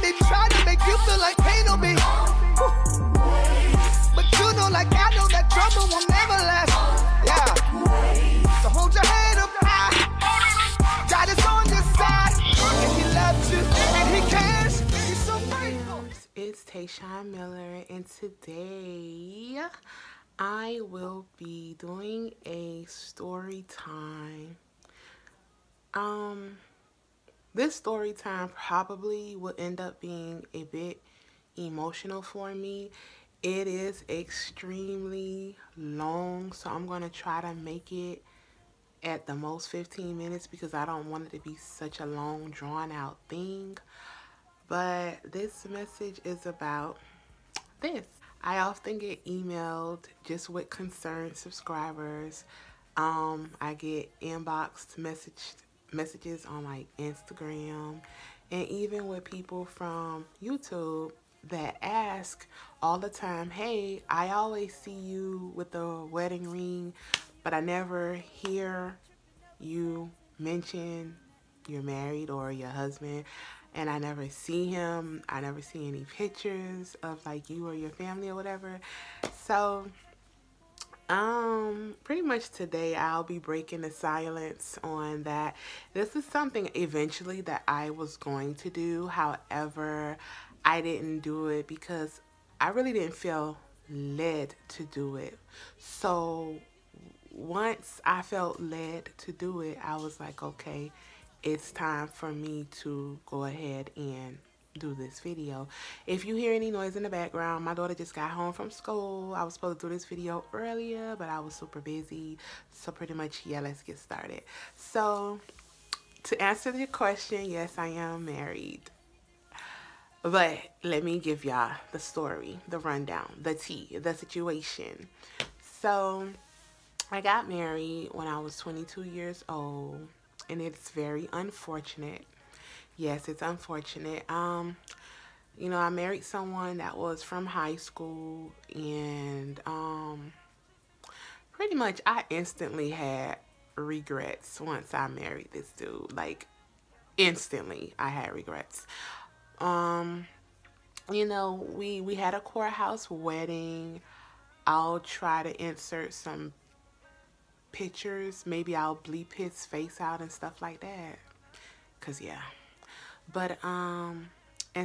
They try to make you feel like pain on me. But you know, like I know that trouble will never last. Yeah. So hold your head up high. God is on your side. And he loves you. And he cares. He's so faithful. It's Tayshawn Miller. And today I will be doing a story time. This story time probably will end up being a bit emotional for me. It is extremely long, so I'm going to try to make it at the most 15 minutes because I don't want it to be such a long, drawn out thing. But this message is about this. I often get emailed just with concerned subscribers. I get inboxed messages on like Instagram, and even with people from YouTube that ask all the time, hey, I always see you with the wedding ring, but I never hear you mention you're married or your husband, and I never see him. I never see any pictures of like you or your family or whatever. So pretty much today I'll be breaking the silence on that. This is something eventually that I was going to do. However, I didn't do it because I really didn't feel led to do it. So once I felt led to do it, I was like, okay, it's time for me to go ahead and do this video. If you hear any noise in the background, my daughter just got home from school. I was supposed to do this video earlier, but I was super busy. So pretty much, yeah, let's get started. So to answer your question, yes, I am married. But let me give y'all the story, the rundown, the tea, the situation. So I got married when I was 22 years old, and it's very unfortunate. Yes, it's unfortunate. You know, I married someone that was from high school, and pretty much I instantly had regrets once I married this dude. Like, instantly I had regrets. You know, we had a courthouse wedding. I'll try to insert some pictures. Maybe I'll bleep his face out and stuff like that. 'Cause yeah. But and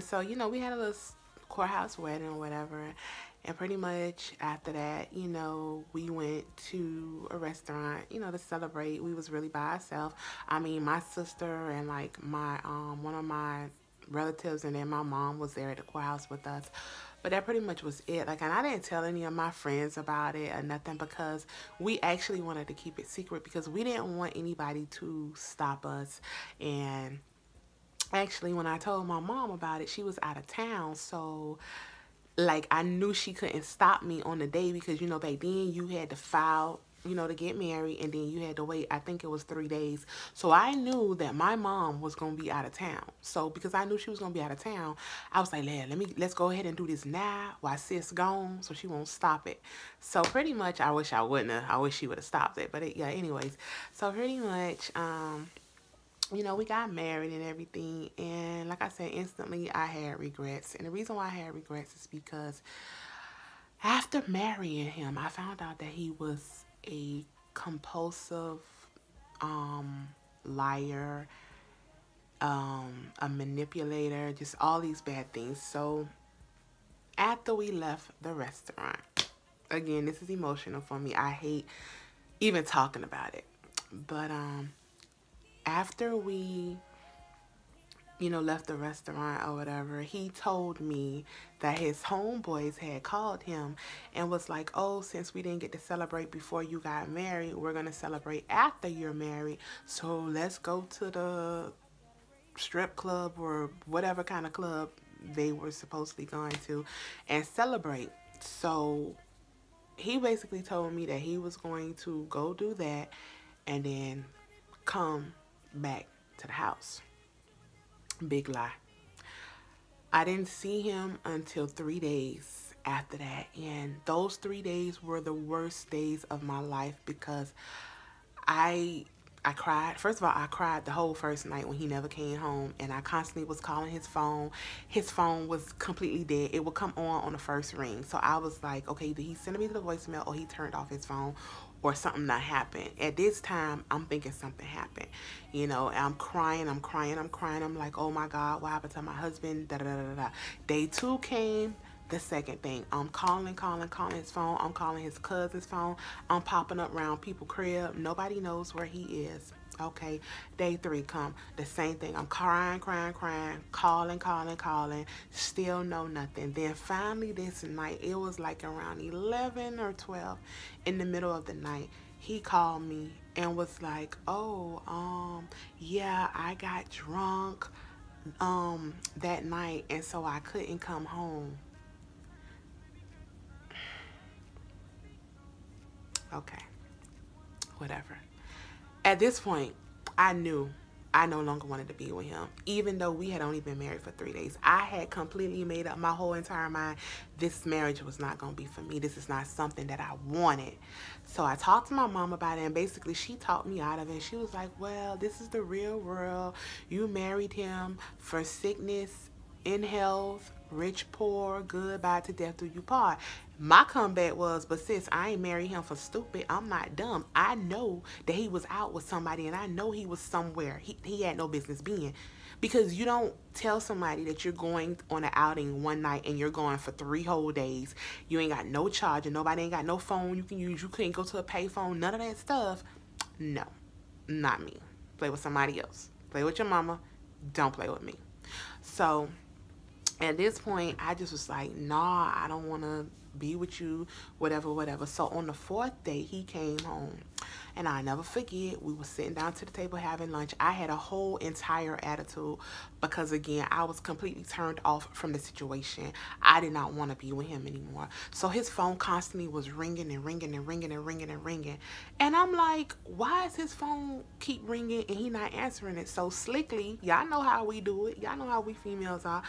so, you know, we had a little courthouse wedding or whatever, and pretty much after that, you know, we went to a restaurant, you know, to celebrate. We was really by ourselves. I mean, my sister and like my one of my relatives, and then my mom was there at the courthouse with us. But that pretty much was it. Like, and I didn't tell any of my friends about it or nothing because we actually wanted to keep it secret because we didn't want anybody to stop us. And actually, when I told my mom about it, she was out of town. So, like, I knew she couldn't stop me on the day because, you know, back then you had to file, you know, to get married, and then you had to wait, I think it was 3 days. So I knew that my mom was going to be out of town. So because I knew she was going to be out of town, I was like, let's go ahead and do this now while sis gone so she won't stop it. So pretty much, I wish I wouldn't have. I wish she would have stopped it. But yeah, anyways. So pretty much, you know, we got married and everything, and like I said, instantly I had regrets. And the reason why I had regrets is because after marrying him, I found out that he was a compulsive liar, a manipulator, just all these bad things. So after we left the restaurant, again, this is emotional for me. I hate even talking about it. But after we, you know, left the restaurant or whatever, he told me that his homeboys had called him and was like, oh, since we didn't get to celebrate before you got married, we're going to celebrate after you're married. So let's go to the strip club or whatever kind of club they were supposedly going to and celebrate. So he basically told me that he was going to go do that and then come back to the house. Big lie. I didn't see him until 3 days after that, and those 3 days were the worst days of my life because I I cried. First of all, I cried the whole first night when he never came home, and I constantly was calling his phone. His phone was completely dead. It would come on the first ring. So I was like, okay, did he send me to the voicemail, or he turned off his phone, or something that happened? At this time, I'm thinking something happened. I'm crying, I'm crying, I'm crying. I'm like, oh my God, what happened to my husband? Da da da da da. Day two came. The second thing, I'm calling his phone. I'm calling his cousin's phone. I'm popping up around people's crib. Nobody knows where he is. Okay, day three come. The same thing. I'm crying, crying, crying, calling. Still no nothing. Then finally this night, it was like around 11 or 12 in the middle of the night. He called me and was like, oh, yeah, I got drunk that night, and so I couldn't come home. Okay, whatever. At this point, I knew I no longer wanted to be with him, even though we had only been married for 3 days. I had completely made up my whole entire mind. This marriage was not going to be for me. This is not something that I wanted. So I talked to my mom about it, and basically she talked me out of it. She was like, well, this is the real world. You married him for sickness, in health, rich, poor, good, bad to death do you part. My comeback was, but sis, I ain't marry him for stupid. I'm not dumb. I know that he was out with somebody, and I know he was somewhere he had no business being. Because you don't tell somebody that you're going on an outing one night and you're going for 3 whole days. You ain't got no charger. Nobody ain't got no phone you can use. You couldn't go to a payphone. None of that stuff. No, not me. Play with somebody else. Play with your mama. Don't play with me. So at this point, I just was like, nah, I don't want to be with you, whatever, whatever. So on the fourth day, he came home. And I never forget, we were sitting down to the table having lunch. I had a whole entire attitude because, again, I was completely turned off from the situation. I did not want to be with him anymore. So his phone constantly was ringing and ringing and ringing and ringing and ringing. And I'm like, why is his phone keep ringing and he not answering it? So slickly, y'all know how we do it. Y'all know how we females are.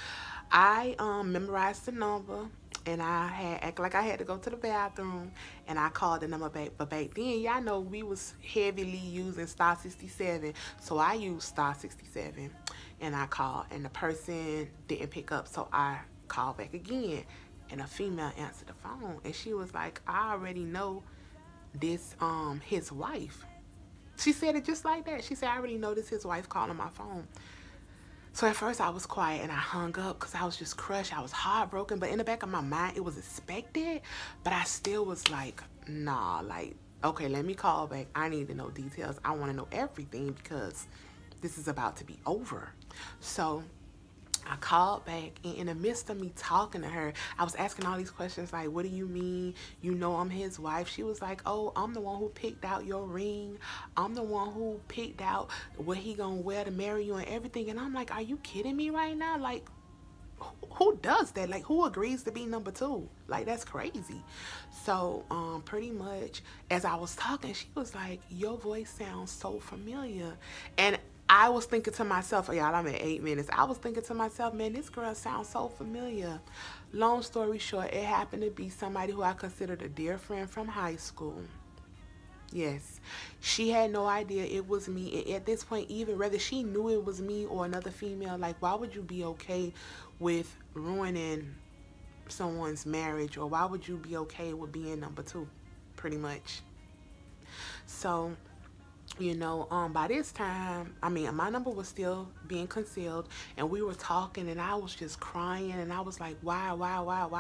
I memorized the number, and I had act like I had to go to the bathroom, and I called the number back. But back then, y'all know we was heavily using star 67, so I used star 67, and I called, and the person didn't pick up, so I called back again, and a female answered the phone, and she was like, I already know this his wife. She said it just like that. She said, I already know this his wife calling my phone. So at first I was quiet and I hung up because I was just crushed. I was heartbroken. But in the back of my mind, it was expected. But I still was like, nah, like, okay, let me call back. I need to know details. I want to know everything because this is about to be over. So I called back, and in the midst of me talking to her, I was asking all these questions like, what do you mean? You know I'm his wife. She was like, oh, I'm the one who picked out your ring. I'm the one who picked out what he gonna wear to marry you and everything. And I'm like, are you kidding me right now? Like, who does that? Like, who agrees to be number two? Like, that's crazy. So pretty much as I was talking, she was like, your voice sounds so familiar. And I was thinking to myself, oh, y'all, I'm at 8 minutes. I was thinking to myself, man, this girl sounds so familiar. Long story short, it happened to be somebody who I considered a dear friend from high school. Yes, she had no idea it was me. And at this point, even whether she knew it was me or another female, like, why would you be okay with ruining someone's marriage, or why would you be okay with being number two, pretty much? So by this time, I mean, my number was still being concealed, and we were talking, and I was just crying, and I was like, why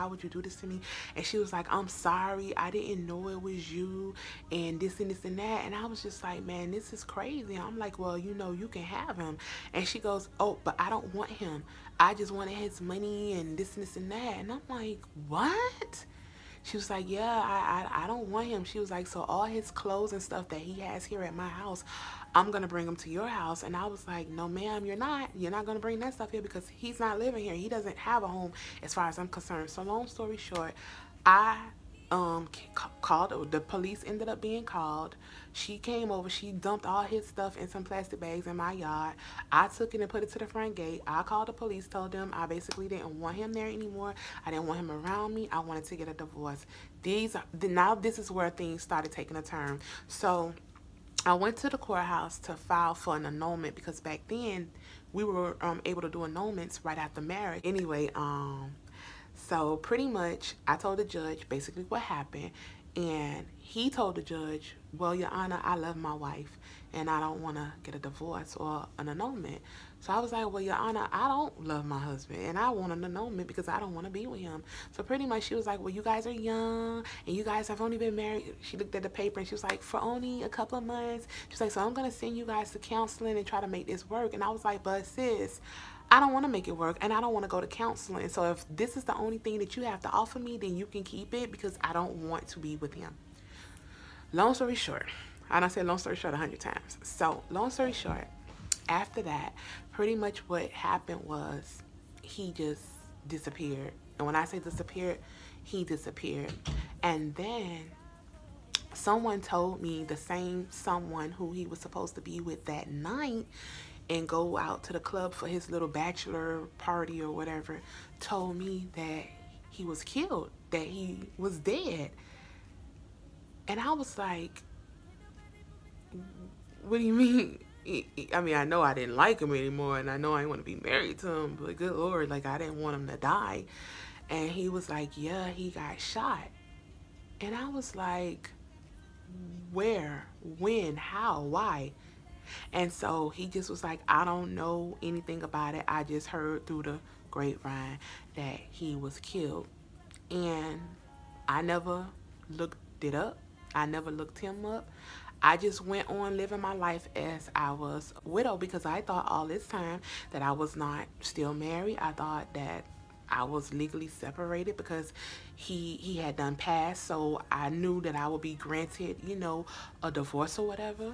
would you do this to me? And she was like, I'm sorry, I didn't know it was you, and this and this and that. And I was just like, man, this is crazy. I'm like, well, you can have him. And she goes, oh, but I don't want him. I just wanted his money and this and that. And I'm like, what? She was like, yeah, I don't want him. She was like, so all his clothes and stuff that he has here at my house, I'm going to bring him to your house. And I was like, no, ma'am, you're not. You're not going to bring that stuff here because he's not living here. He doesn't have a home as far as I'm concerned. So long story short, I called. The police ended up being called. She came over. She dumped all his stuff in some plastic bags in my yard. I took it and put it to the front gate. I called the police, told them I basically didn't want him there anymore. I didn't want him around me. I wanted to get a divorce. Now this is where things started taking a turn. So I went to the courthouse to file for an annulment because back then we were able to do annulments right after marriage. Anyway, so pretty much I told the judge basically what happened, and he told the judge, well, Your Honor, I love my wife and I don't want to get a divorce or an annulment. So I was like, well, Your Honor, I don't love my husband and I want an annulment because I don't want to be with him. So pretty much she was like, well, you guys are young and you guys have only been married. She looked at the paper and she was like, for only a couple of months. She's like, so I'm going to send you guys to counseling and try to make this work. And I was like, but sis, I don't want to make it work and I don't want to go to counseling. So if this is the only thing that you have to offer me, then you can keep it because I don't want to be with him. Long story short, I done said long story short 100 times. So long story short, after that, pretty much what happened was he just disappeared. And when I say disappeared, he disappeared. And then someone told me, the same someone who he was supposed to be with that night and go out to the club for his little bachelor party or whatever, told me that he was killed, that he was dead. And I was like, what do you mean? I mean, I know I didn't like him anymore, and I know I didn't want to be married to him, but good Lord, like, I didn't want him to die. And he was like, yeah, he got shot. And I was like, where, when, how, why? And so he just was like, I don't know anything about it. I just heard through the grapevine that he was killed. And I never looked it up. I never looked him up. I just went on living my life as I was a widow because I thought all this time that I was not still married. I thought that I was legally separated because he had done passed. So I knew that I would be granted, you know, a divorce or whatever.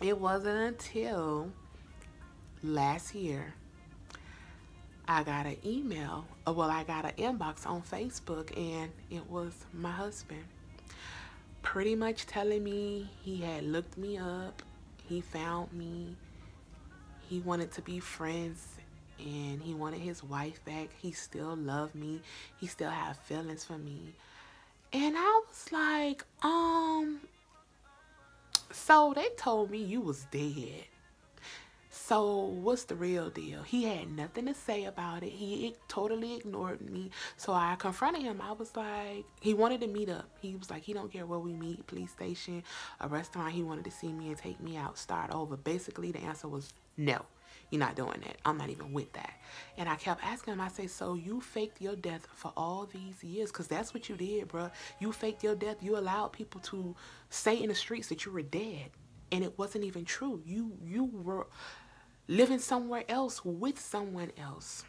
It wasn't until last year I got an email, well, I got an inbox on Facebook, and it was my husband pretty much telling me he had looked me up, he found me, he wanted to be friends, and he wanted his wife back. He still loved me, he still had feelings for me. And I was like, so they told me you was dead. So what's the real deal? He had nothing to say about it. He totally ignored me. So I confronted him. I was like, he wanted to meet up. He was like, he don't care where we meet, police station, a restaurant. He wanted to see me and take me out, start over. Basically, the answer was no. You're not doing that. I'm not even with that. And I kept asking him, I say, so you faked your death for all these years? Because that's what you did, bro. You faked your death. You allowed people to say in the streets that you were dead. And it wasn't even true. You were living somewhere else with someone else.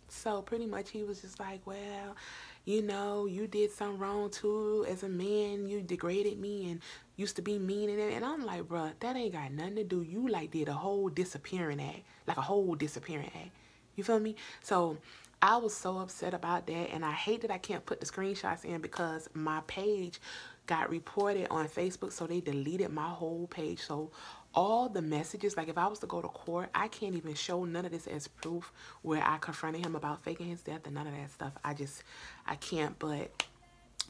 So pretty much he was just like, well, you know, you did something wrong too. As a man, you degraded me and used to be mean and I'm like, bruh, that ain't got nothing to do. You like did a whole disappearing act, like a whole disappearing act. You feel me? So I was so upset about that, and I hate that I can't put the screenshots in because my page got reported on Facebook, so they deleted my whole page. So all the messages, like if I was to go to court, I can't even show none of this as proof where I confronted him about faking his death and none of that stuff. I can't. But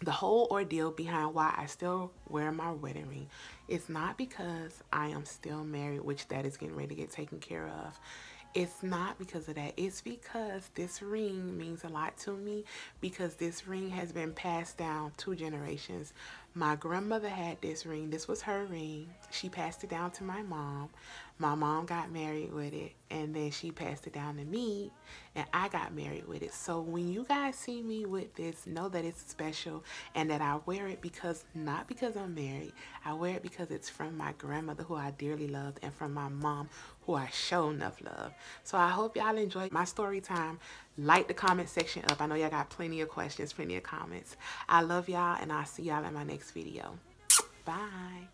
the whole ordeal behind why I still wear my wedding ring is not because I am still married, which that is getting ready to get taken care of. It's not because of that. It's because this ring means a lot to me, because this ring has been passed down 2 generations. My grandmother had this ring. This was her ring. She passed it down to my mom. My mom got married with it, and then she passed it down to me, and I got married with it. So when you guys see me with this, know that it's special and that I wear it because, not because I'm married, I wear it because it's from my grandmother, who I dearly loved, and from my mom, who I show enough love. So I hope y'all enjoyed my story time. Like the comment section up. I know y'all got plenty of questions, plenty of comments. I love y'all, and I'll see y'all in my next video. Bye.